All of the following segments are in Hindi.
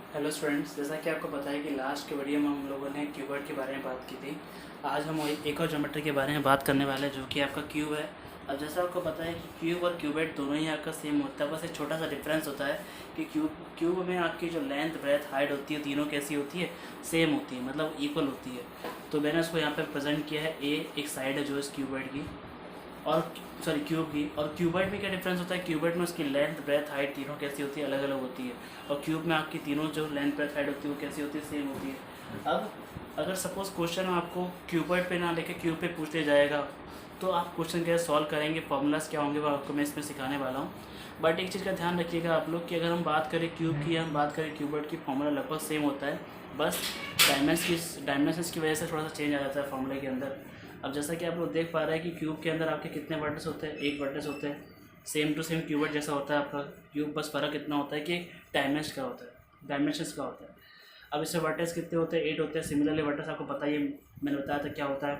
हेलो स्टूडेंट्स, जैसा कि आपको पता है कि लास्ट के वीडियो में हम लोगों ने क्यूबर्ड के बारे में बात की थी। आज हम एक और ज्योमेट्री के बारे में बात करने वाले हैं जो कि आपका क्यूब है। अब जैसा आपको पता है कि क्यूब और क्यूबेड दोनों ही आपका सेम होता है, बस एक छोटा सा डिफरेंस होता है कि क्यूब में आपकी जो लेंथ ब्रेथ हाइट होती है तीनों कैसी होती है, सेम होती है, मतलब इक्वल होती है। तो मैंने उसको यहाँ पर प्रेजेंट किया है। एक साइड है जो इस क्यूबर्ड की, और सॉरी क्यूब की। और क्यूबॉइड में क्या डिफरेंस होता है, क्यूबॉइड में उसकी लेंथ ब्रेथ हाइट तीनों कैसी होती है, अलग अलग होती है। और क्यूब में आपकी तीनों जो लेंथ ब्रेथ हाइट होती है वो कैसी होती है, सेम होती है। अब अगर सपोज क्वेश्चन आपको क्यूबॉइड पे ना लेके क्यूब पे पूछ लिया जाएगा तो आप क्वेश्चन कैसे सॉल्व करेंगे, फॉर्मूलाज क्या होंगे वो आपको मैं इसमें सिखाने वाला हूँ। बट एक चीज़ का ध्यान रखिएगा आप लोग कि अगर हम बात करें क्यूब की या हम बात करें क्यूबॉइड की, फॉर्मूला लगभग सेम होता है, बस डायमेंशंस की वजह से थोड़ा सा चेंज आ जाता है फॉर्मूले के अंदर। अब जैसा कि आप लोग देख पा रहे हैं कि क्यूब के अंदर आपके कितने वर्टेक्स होते हैं, 8 वर्टेक्स होते हैं। सेम टू सेम क्यूबॉइड जैसा होता है आपका क्यूब, बस फ़र्क इतना होता है कि डायमेंशंस का होता है। अब इससे वर्टेक्स कितने होते हैं, 8 होते हैं। सिमिलरली वर्टेक्स आपको पता ही है, मैंने बताया था क्या होता है,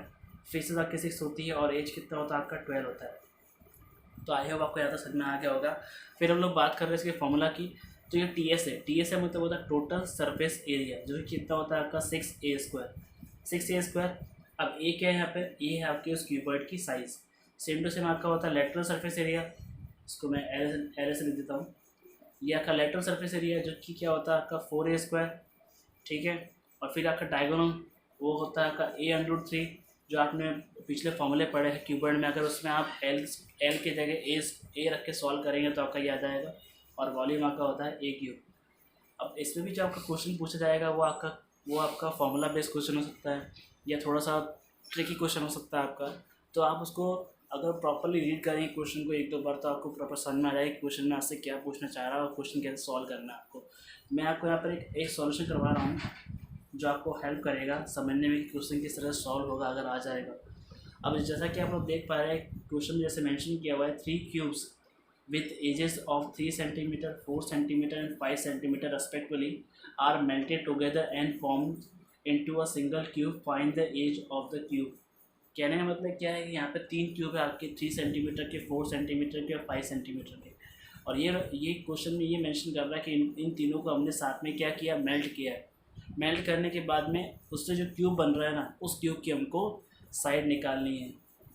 फेसेस आपकी 6 होती है और एज कितना होता है आपका 12 होता है। तो आई होप आपको ज़्यादा समझ में आ गया होगा। फिर हम लोग बात कर रहे हैं इसके फॉर्मूला की। तो ये टी एस है, मतलब होता है टोटल सरफेस एरिया, जो कि कितना होता है आपका 6a²। अब ए क्या है यहाँ पे, ए है आपके उस क्यूबॉइड की साइज़। सेम टू सेम आपका होता है लेटरल सरफेस एरिया। इसको मैं एरे से लिख देता हूँ। ये आपका लेटरल सरफेस एरिया जो कि क्या होता है आपका 4a²। ठीक है। और फिर आपका डायगोनल वो होता है आपका a√3, जो आपने पिछले फॉर्मूले पढ़े हैं क्यूबॉइड में। अगर उसमें आप एल की जगह ए रख के सॉल्व करेंगे तो आपका याद आएगा। और वॉल्यूम आपका होता है a³। अब इसमें भी जो आपका क्वेश्चन पूछा जाएगा वो आपका फॉर्मूला बेस्ड क्वेश्चन हो सकता है, या थोड़ा सा ट्रिकी क्वेश्चन हो सकता है आपका। तो आप उसको अगर प्रॉपरली रीड करेंगे क्वेश्चन को एक दो बार तो आपको प्रॉपर समझ में आ जाएगा क्वेश्चन में आपसे क्या पूछना चाह रहा है और क्वेश्चन कैसे सॉल्व करना है आपको। मैं आपको यहाँ पर एक सॉल्यूशन करवा रहा हूँ जो आपको हेल्प करेगा समझने में कि क्वेश्चन किस तरह सॉल्व होगा अगर आ जाएगा। अब जैसा कि आप लोग देख पा रहे हैं क्वेश्चन जैसे मेंशन किया हुआ है, 3 cubes with ages of 3 centimeter, 4 centimeter and 5 centimeter respectively are melted together and formed into a single cube. Find the age of the cube. कहने का मतलब क्या है कि यहाँ पे 3 क्यूब है आपके, 3 सेंटीमीटर के, 4 सेंटीमीटर के और 5 सेंटीमीटर के। और ये क्वेश्चन में ये मेंशन कर रहा है कि इन तीनों को हमने साथ में क्या किया, मेल्ट किया है। मेल्ट करने के बाद में उससे जो क्यूब बन रहा है ना, उस क्यूब की हमको साइड निकालनी है।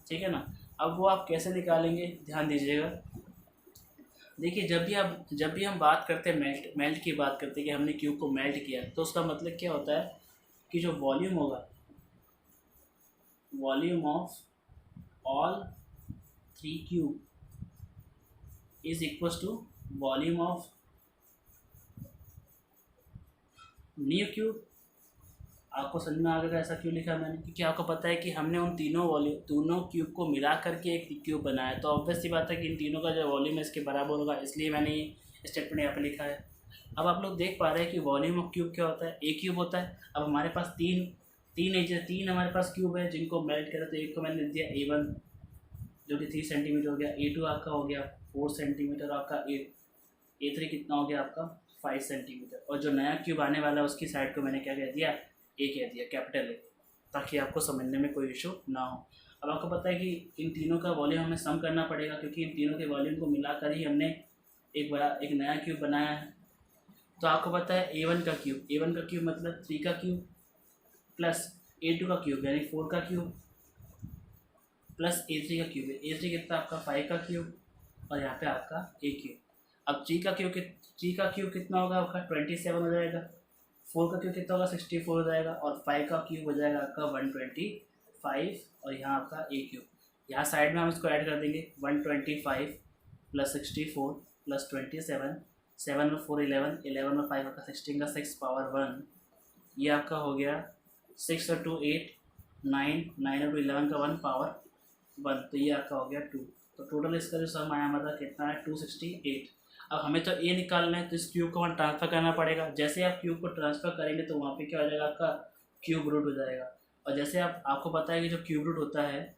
ठीक है ना। अब वो आप कैसे निकालेंगे, ध्यान दीजिएगा। देखिए, जब भी हम बात करते हैं मेल्ट की बात करते हैं कि हमने क्यूब को मेल्ट किया, तो उसका मतलब क्या होता है कि जो वॉल्यूम होगा, volume of all 3 cube is equals to volume of new cube. आपको समझ में आ गया ऐसा क्यों लिखा मैंने, क्योंकि आपको पता है कि हमने उन तीनों क्यूब को मिला करके एक क्यूब बनाया। तो ऑब्वियस सी बात है कि इन तीनों का जो वॉल्यूम है इसके बराबर होगा, इसलिए मैंने ये स्टेटमेंट यहाँ पे लिखा है। अब आप लोग देख पा रहे हैं कि वॉल्यूम ऑफ क्यूब क्या होता है, ए क्यूब होता है। अब हमारे पास तीन हमारे पास क्यूब है जिनको मेल्ट करें, तो एक को मैंने लिख दिया A1 जो कि 3 सेंटीमीटर हो गया, A2 आपका हो गया 4 सेंटीमीटर, आपका A3 कितना हो गया आपका 5 सेंटीमीटर। और जो नया क्यूब आने वाला है उसकी साइड को मैंने क्या कह दिया, ए कह दिया, कैपिटल ए, ताकि आपको समझने में कोई इशू ना हो। अब आपको पता है कि इन तीनों का वॉल्यूम हमें सम करना पड़ेगा, क्योंकि इन तीनों के वॉल्यूम को मिलाकर ही हमने एक नया क्यूब बनाया है। तो आपको पता है ए वन का क्यूब मतलब 3 का क्यूब प्लस A2 का क्यूब यानी 4 का क्यूब प्लस A3 का क्यूब है। A3 कितना आपका 5 का क्यूब और यहाँ पे आपका ए क्यूब। अब थ्री का क्यूब कितना होगा आपका 27 हो जाएगा, 4 का क्यूब कितना होगा 64 हो जाएगा, और 5 का क्यूब हो जाएगा आपका 125, और यहाँ आपका ए क्यूब। यहाँ साइड में हम इसको ऐड कर देंगे 125 प्लस 64 प्लस 27, 7 में 4 11, 11 में 5 आपका 16 का 6 पावर 1, ये आपका हो गया 6 और 2 8, 9, 9 और 11 का 1 पावर 1, तो ये आपका हो गया 2। तो टोटल इसका जो सम आया हमारा कितना है 268। अब हमें तो ए निकालना है, तो इस क्यूब को वहाँ ट्रांसफ़र करना पड़ेगा। जैसे आप क्यूब को ट्रांसफ़र करेंगे तो वहाँ पे क्या हो जाएगा, आपका क्यूब रूट हो जाएगा। और जैसे आपको पता है कि जो क्यूब रूट होता है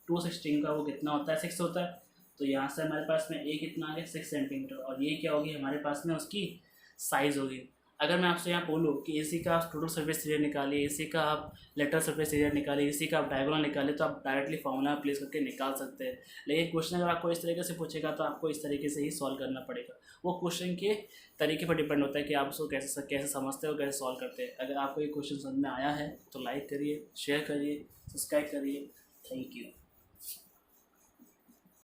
216 का वो कितना होता है 6 होता है। तो यहाँ से हमारे पास में ए कितना आ गया 6 सेंटीमीटर, और ये क्या होगी हमारे पास में उसकी साइज़ होगी। अगर मैं आपसे यहाँ बोलूँ कि एसी का आप टोटल सर्विस एरिया निकालिए, एसी का आप लेटर सर्विस एरिया निकालिए, एसी का आप डायगोनल निकालिए, तो आप डायरेक्टली फॉर्मूला प्लेस करके निकाल सकते हैं। लेकिन क्वेश्चन अगर आपको इस तरीके से पूछेगा तो आपको इस तरीके से ही सॉल्व करना पड़ेगा। वो क्वेश्चन के तरीके पर डिपेंड होता है कि आप उसको कैसे समझते हो, कैसे सॉल्व करते हैं। अगर आपको ये क्वेश्चन समझ में आया है तो लाइक करिए, शेयर करिए, सब्सक्राइब करिए। Thank you.